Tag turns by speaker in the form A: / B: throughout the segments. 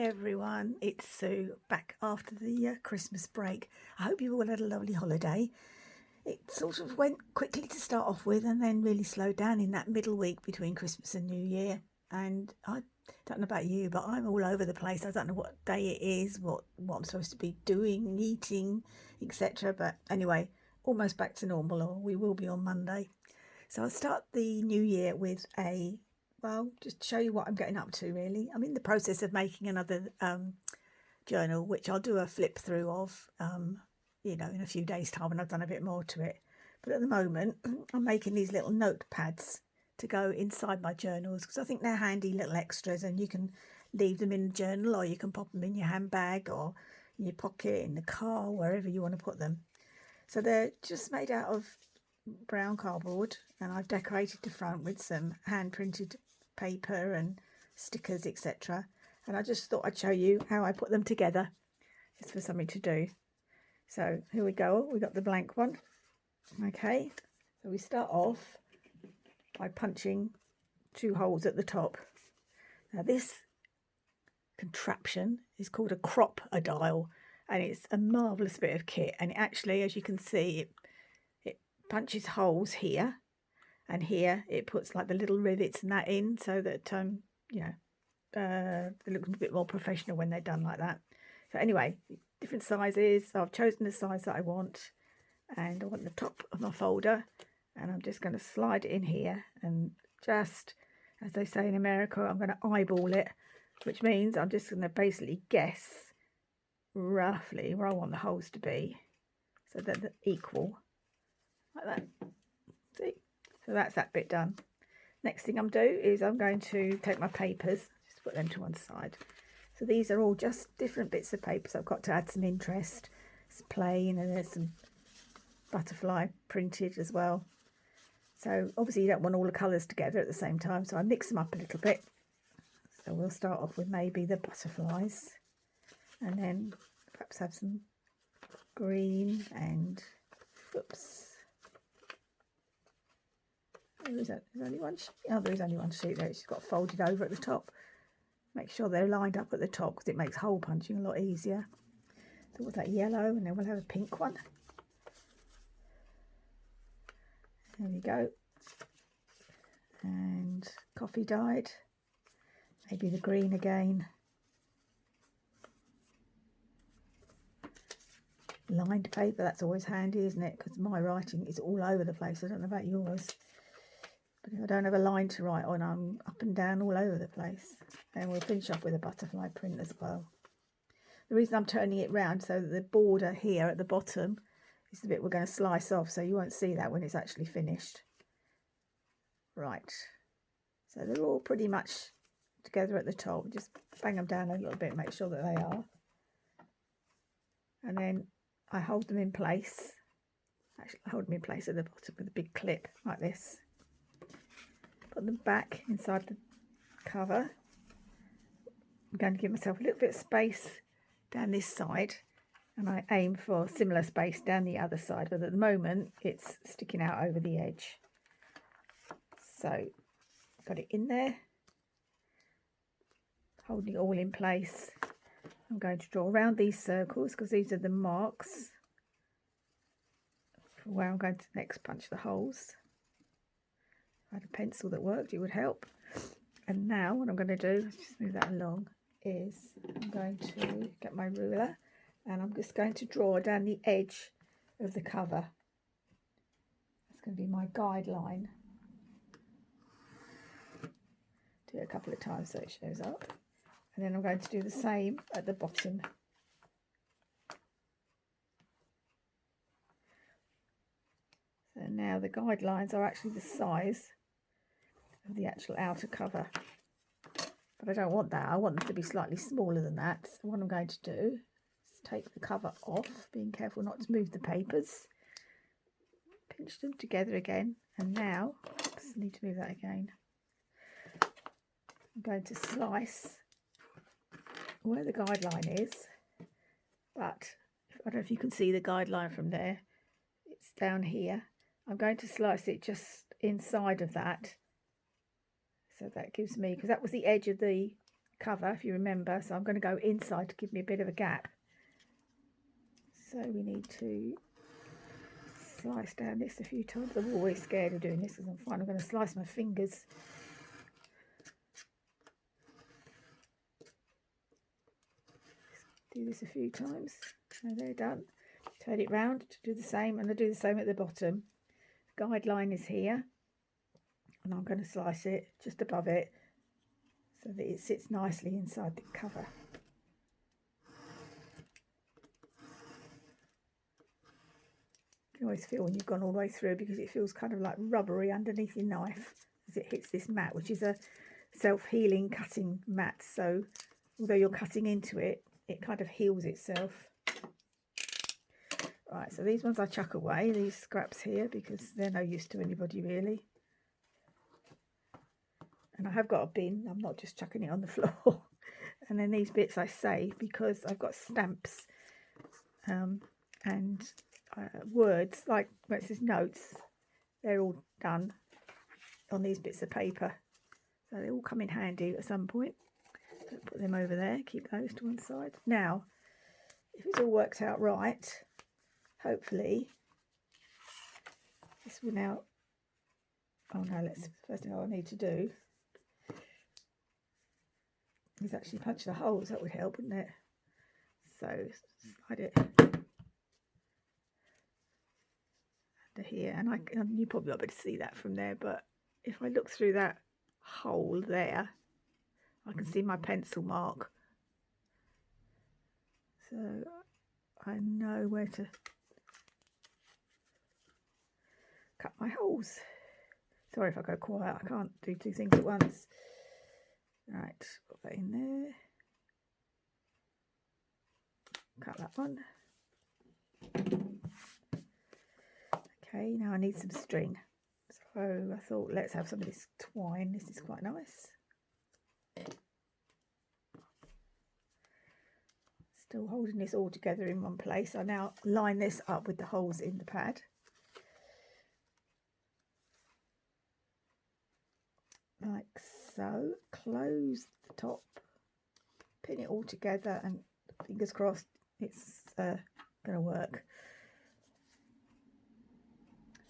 A: everyone, it's Sue back after the Christmas break. I hope you all had a lovely holiday. It sort of went quickly to start off with and then really slowed down in that middle week between Christmas and New Year. And I don't know about you, but I'm all over the place. I don't know what day it is, what I'm supposed to be doing, eating, etc. But anyway, almost back to normal, or we will be on Monday. So I'll start the new year with just to show you what I'm getting up to, really. I'm in the process of making another journal, which I'll do a flip through of, in a few days' time when I've done a bit more to it. But at the moment, I'm making these little notepads to go inside my journals because I think they're handy little extras, and you can leave them in the journal, or you can pop them in your handbag or in your pocket, in the car, wherever you want to put them. So they're just made out of brown cardboard, and I've decorated the front with some hand printed paper and stickers, etc. And I just thought I'd show you how I put them together just for something to do. So here we go. We got the blank one. Okay, so we start off by punching 2 holes at the top. Now this contraption is called a crop-a-dial, and it's a marvellous bit of kit, and it actually, as you can see, it punches holes here, and here it puts like the little rivets and that in, so that it looks a bit more professional when they're done like that. So anyway, different sizes. So I've chosen the size that I want, and I want the top of my folder, and I'm just going to slide it in here, and just, as they say in America, I'm going to eyeball it, which means I'm just going to basically guess roughly where I want the holes to be, so that they're equal, like that. See? So that's that bit done. Next thing I'm going to do is I'm going to take my papers, just put them to one side. So these are all just different bits of paper, so I've got to add some interest. It's plain, and there's some butterfly printed as well. So obviously you don't want all the colours together at the same time, so I mix them up a little bit. So we'll start off with maybe the butterflies, and then perhaps have some green and, oops. There's only one sheet. Oh, there is only one sheet there. It's just got folded over at the top. Make sure they're lined up at the top because it makes hole punching a lot easier. So what's that, yellow? And then we'll have a pink one. There we go. And coffee dyed. Maybe the green again. Lined paper, that's always handy, isn't it? Because my writing is all over the place. I don't know about yours. But if I don't have a line to write on, I'm up and down all over the place. And we'll finish off with a butterfly print as well. The reason I'm turning it round so that the border here at the bottom is the bit we're going to slice off, so you won't see that when it's actually finished. Right. So they're all pretty much together at the top. Just bang them down a little bit, make sure that they are. And then I hold them in place. Actually, I hold them in place at the bottom with a big clip like this. Put them back inside the cover. I'm going to give myself a little bit of space down this side, and I aim for similar space down the other side, but at the moment it's sticking out over the edge. So got it in there, holding it all in place. I'm going to draw around these circles because these are the marks for where I'm going to next punch the holes. If I had a pencil that worked, it would help. And now what I'm going to do, just move that along, is I'm going to get my ruler, and I'm just going to draw down the edge of the cover. That's going to be my guideline. Do it a couple of times so it shows up. And then I'm going to do the same at the bottom. So now the guidelines are actually the size of the actual outer cover. But I don't want that. I want them to be slightly smaller than that. So what I'm going to do is take the cover off, being careful not to move the papers. Pinch them together again. And now, oops, I need to move that again. I'm going to slice where the guideline is, but I don't know if you can see the guideline from there. It's down here. I'm going to slice it just inside of that, so that gives me, because that was the edge of the cover, if you remember, so I'm going to go inside to give me a bit of a gap. So we need to slice down this a few times. I'm always scared of doing this because I'm going to slice my fingers. Do this a few times. So they're done. Turn it round to do the same, and I do the same at the bottom. Guideline is here, and I'm going to slice it just above it so that it sits nicely inside the cover. You can always feel when you've gone all the way through, because it feels kind of like rubbery underneath your knife as it hits this mat, which is a self-healing cutting mat. So although you're cutting into it, it kind of heals itself. Right, so these ones I chuck away, these scraps here, because they're no use to anybody really. And I have got a bin, I'm not just chucking it on the floor. And then these bits I save because I've got stamps and words, like where it says notes, they're all done on these bits of paper. So they all come in handy at some point. So put them over there, keep those to one side. Now, if it's all worked out right, hopefully, this will now, oh no, first thing I need to do is actually punch the holes. That would help, wouldn't it? So slide it under here, and you probably not be able to see that from there, but if I look through that hole there, I can see my pencil mark. So I know where to cut my holes. Sorry if I go quiet, I can't do two things at once. Right, put that in there. Cut that one. Okay, now I need some string. So I thought, let's have some of this twine. This is quite nice. Still holding this all together in one place. I now line this up with the holes in the pad. Like so. Close the top, pin it all together, and fingers crossed it's going to work.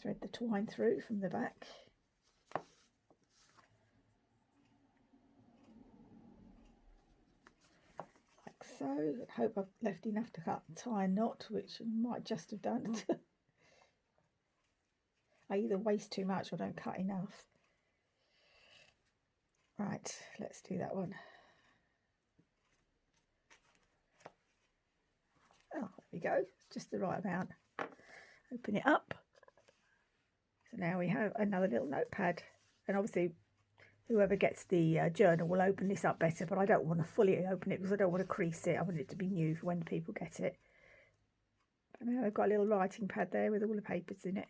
A: Thread the twine through from the back. Like so. I hope I've left enough to tie a knot, which I might just have done. I either waste too much or don't cut enough. Right, let's do that one. Oh, there we go, just the right amount. Open it up. So now we have another little notepad, and obviously whoever gets the journal will open this up better, but I don't want to fully open it because I don't want to crease it. I want it to be new for when people get it. And now I've got a little writing pad there with all the papers in it.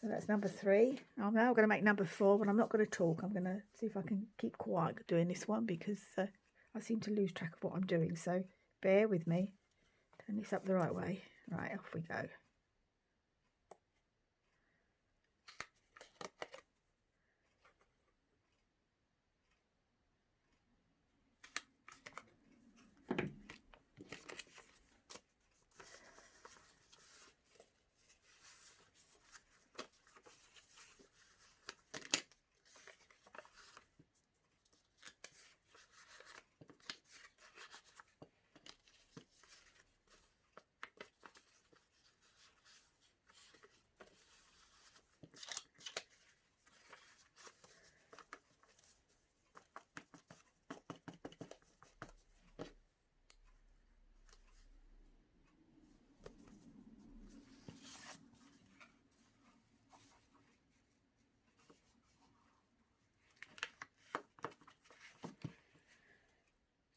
A: So that's number 3. I'm now going to make number 4, but I'm not going to talk. I'm going to see if I can keep quiet doing this one, because I seem to lose track of what I'm doing. So bear with me. Turn this up the right way. Right, off we go.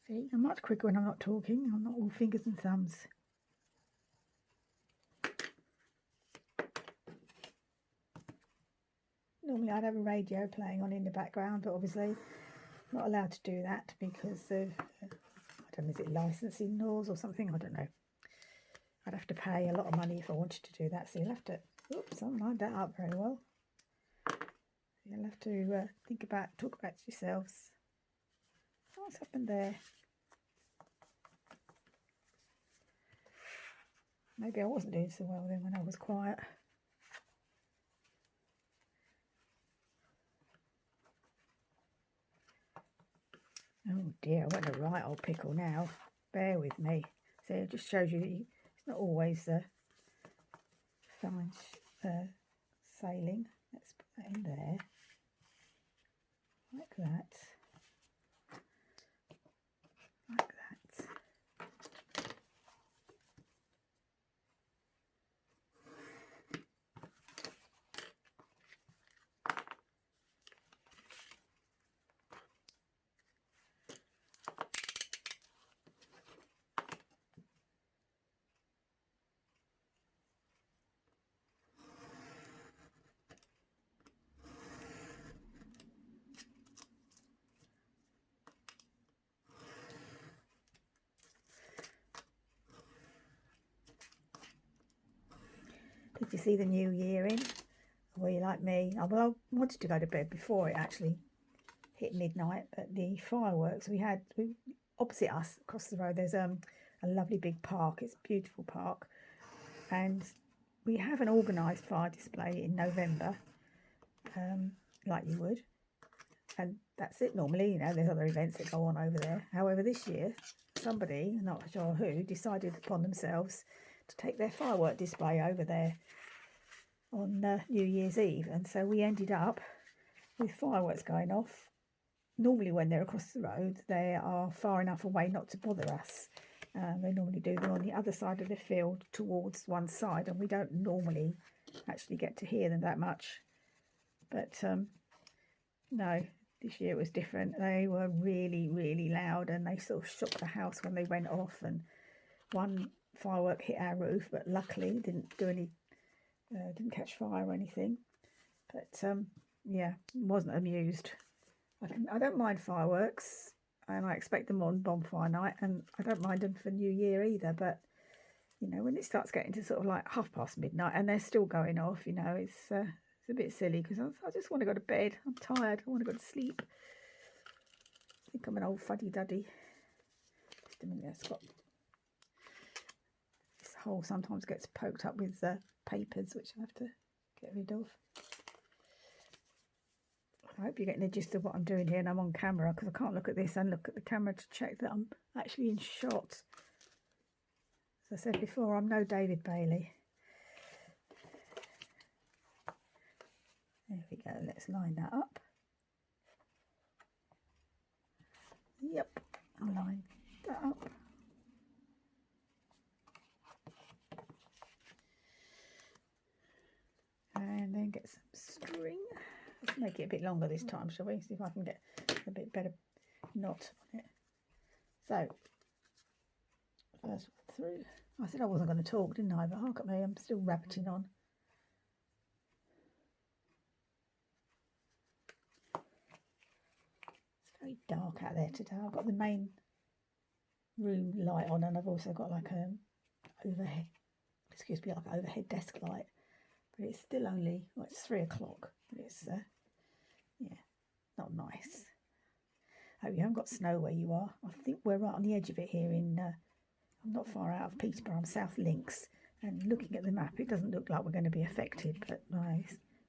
A: See, I'm much quicker when I'm not talking. I'm not all fingers and thumbs. Normally I'd have a radio playing on in the background, but obviously I'm not allowed to do that because of, I don't know, is it licensing laws or something? I don't know. I'd have to pay a lot of money if I wanted to do that, so you'll have to, oops, I haven't lined that up very well. You'll have to talk about it yourselves. What's happened there? Maybe I wasn't doing so well then when I was quiet. Oh dear, I went a right old pickle now. Bear with me. So it just shows you that it's not always fine sailing. Let's put that in there. Like that. Like that. Did you see the new year in? Were you like me? Oh, well, I wanted to go to bed before it actually hit midnight, but the fireworks opposite us across the road, there's a lovely big park. It's a beautiful park, and we have an organised fire display in November, like you would, and that's it normally. You know, there's other events that go on over there. However, this year somebody, not sure who, decided upon themselves to take their firework display over there on New Year's Eve, and so we ended up with fireworks going off. Normally when they're across the road, they are far enough away not to bother us. They normally do them on the other side of the field towards one side, and we don't normally actually get to hear them that much. But no, this year it was different. They were really, really loud, and they sort of shook the house when they went off, and one firework hit our roof, but luckily didn't catch fire or anything. But yeah, wasn't amused. I don't mind fireworks, and I expect them on bonfire night, and I don't mind them for New Year either, but you know, when it starts getting to sort of like midnight and they're still going off, you know, it's a bit silly, because I just want to go to bed. I'm tired. I want to go to sleep. I think I'm an old fuddy-duddy. Just a minute, it's got this hole sometimes gets poked up with papers, which I have to get rid of. I hope you're getting the gist of what I'm doing here, and I'm on camera, because I can't look at this and look at the camera to check that I'm actually in shot. As I said before, I'm no David Bailey. There we go, let's line that up. Yep, I'll line that up. And then get some string. Let's make it a bit longer this time, shall we? See if I can get a bit better knot on it. So, first one through. I said I wasn't going to talk, didn't I? But look at me, I'm still rabbiting on. It's very dark out there today. I've got the main room light on, and I've also got like an overhead desk light. But it's still only, well, it's 3 o'clock. But it's, yeah, not nice. I hope you haven't got snow where you are. I think we're right on the edge of it here in, I'm not far out of Peterborough, I'm South Links. And looking at the map, it doesn't look like we're going to be affected. But my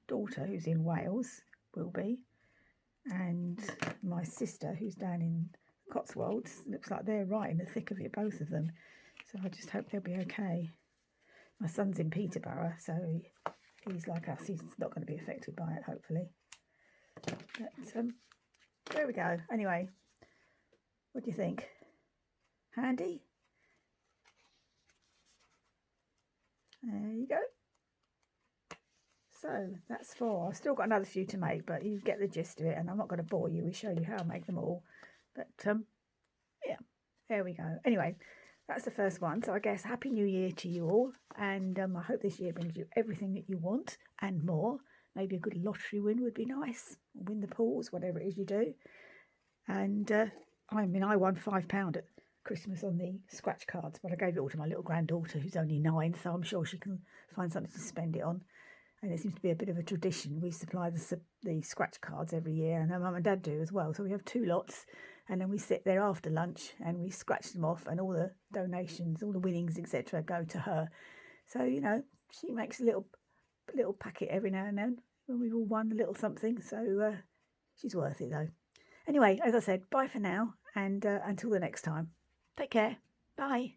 A: daughter, who's in Wales, will be. And my sister, who's down in Cotswolds, looks like they're right in the thick of it, both of them. So I just hope they'll be okay. My son's in Peterborough, so he's like us. He's not going to be affected by it, hopefully. But there we go. Anyway, what do you think? Handy? There you go. So that's 4. I've still got another few to make, but you get the gist of it, and I'm not going to bore you. We show you how I make them all. But yeah, there we go. Anyway, that's the first one. So I guess Happy New Year to you all. And I hope this year brings you everything that you want and more. Maybe a good lottery win would be nice. Or win the pools, whatever it is you do. And I won £5 at Christmas on the scratch cards, but I gave it all to my little granddaughter, who's only 9, so I'm sure she can find something to spend it on. And it seems to be a bit of a tradition. We supply the scratch cards every year, and her mum and dad do as well. So we have 2 lots, and then we sit there after lunch and we scratch them off, and all the donations, all the winnings, etc., go to her. So, you know, she makes a little packet every now and then when we've all won a little something. So she's worth it though. Anyway, as I said, bye for now, and until the next time. Take care. Bye.